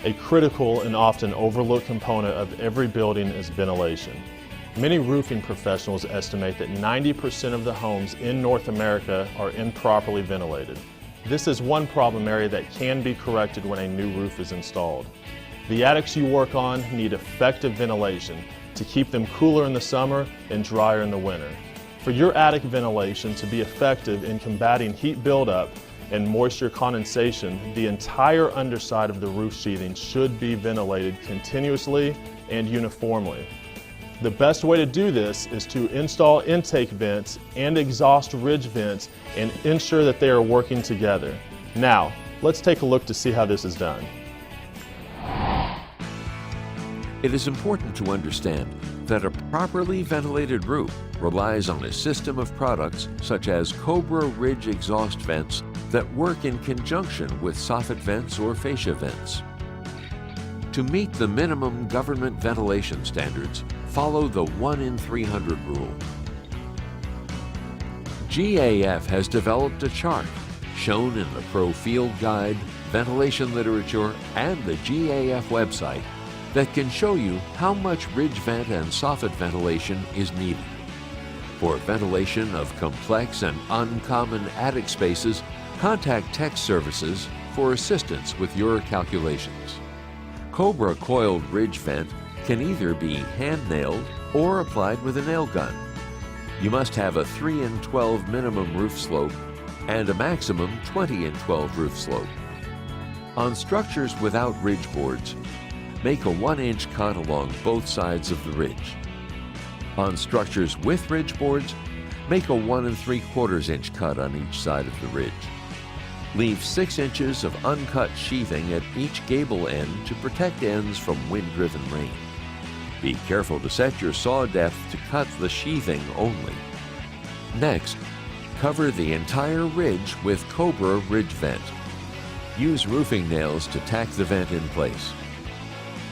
A critical and often overlooked component of every building is ventilation. Many roofing professionals estimate that 90% of the homes in North America are improperly ventilated. This is one problem area that can be corrected when a new roof is installed. The attics you work on need effective ventilation to keep them cooler in the summer and drier in the winter. For your attic ventilation to be effective in combating heat buildup and moisture condensation, the entire underside of the roof sheathing should be ventilated continuously and uniformly. The best way to do this is to install intake vents and exhaust ridge vents and ensure that they are working together. Now, let's take a look to see how this is done. It is important to understand that a properly ventilated roof relies on a system of products such as Cobra Ridge exhaust vents that work in conjunction with soffit vents or fascia vents. To meet the minimum government ventilation standards, follow the 1 in 300 rule. GAF has developed a chart shown in the Pro Field Guide, ventilation literature, and the GAF website that can show you how much ridge vent and soffit ventilation is needed. For ventilation of complex and uncommon attic spaces, contact Tech Services for assistance with your calculations. Cobra coiled ridge vent can either be hand-nailed or applied with a nail gun. You must have a 3 in 12 minimum roof slope and a maximum 20 in 12 roof slope. On structures without ridge boards, make a 1-inch cut along both sides of the ridge. On structures with ridge boards, make a 1 3/4 inch cut on each side of the ridge. Leave 6 inches of uncut sheathing at each gable end to protect ends from wind-driven rain. Be careful to set your saw depth to cut the sheathing only. Next, cover the entire ridge with Cobra Ridge Vent. Use roofing nails to tack the vent in place.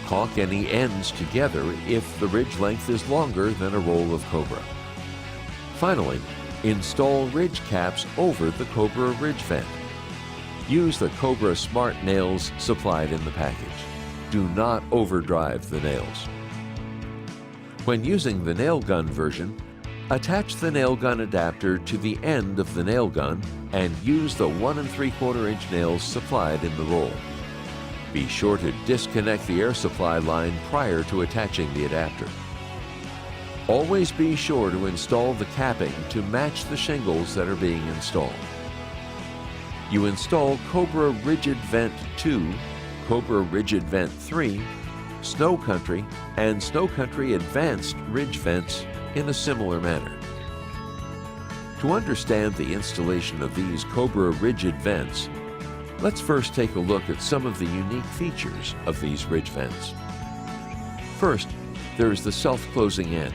Caulk any ends together if the ridge length is longer than a roll of Cobra. Finally, install ridge caps over the Cobra Ridge Vent. Use the Cobra Smart nails supplied in the package. Do not overdrive the nails. When using the nail gun version, attach the nail gun adapter to the end of the nail gun and use the 1 3/4 inch nails supplied in the roll. Be sure to disconnect the air supply line prior to attaching the adapter. Always be sure to install the capping to match the shingles that are being installed. You install Cobra Rigid Vent 2, Cobra Rigid Vent 3, Snow Country, and Snow Country Advanced Ridge Vents in a similar manner. To understand the installation of these Cobra Rigid Vents, let's first take a look at some of the unique features of these ridge vents. First, there is the self-closing end.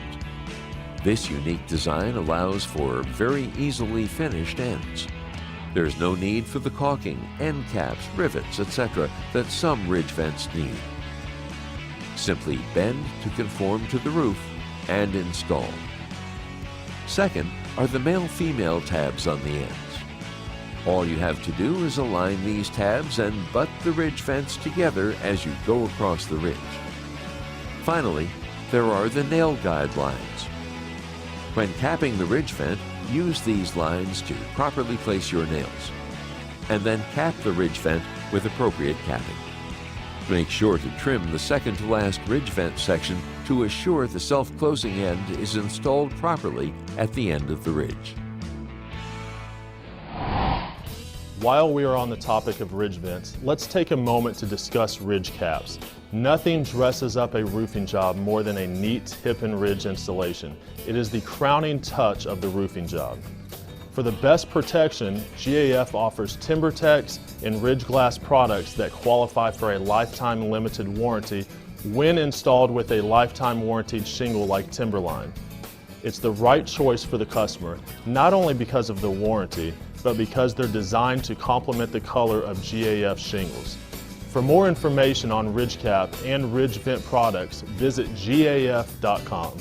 This unique design allows for very easily finished ends. There is no need for the caulking, end caps, rivets, etc. that some ridge vents need. Simply bend to conform to the roof and install. Second are the male-female tabs on the ends. All you have to do is align these tabs and butt the ridge vents together as you go across the ridge. Finally, there are the nail guide lines. When capping the ridge vent, use these lines to properly place your nails, and then cap the ridge vent with appropriate capping. Make sure to trim the second to last ridge vent section to assure the self-closing end is installed properly at the end of the ridge. While we are on the topic of ridge vents, let's take a moment to discuss ridge caps. Nothing dresses up a roofing job more than a neat hip and ridge installation. It is the crowning touch of the roofing job. For the best protection, GAF offers TimberTex and Ridge Glass products that qualify for a lifetime limited warranty when installed with a lifetime warranted shingle like Timberline. It's the right choice for the customer, not only because of the warranty, but because they're designed to complement the color of GAF shingles. For more information on ridge cap and ridge vent products, visit gaf.com.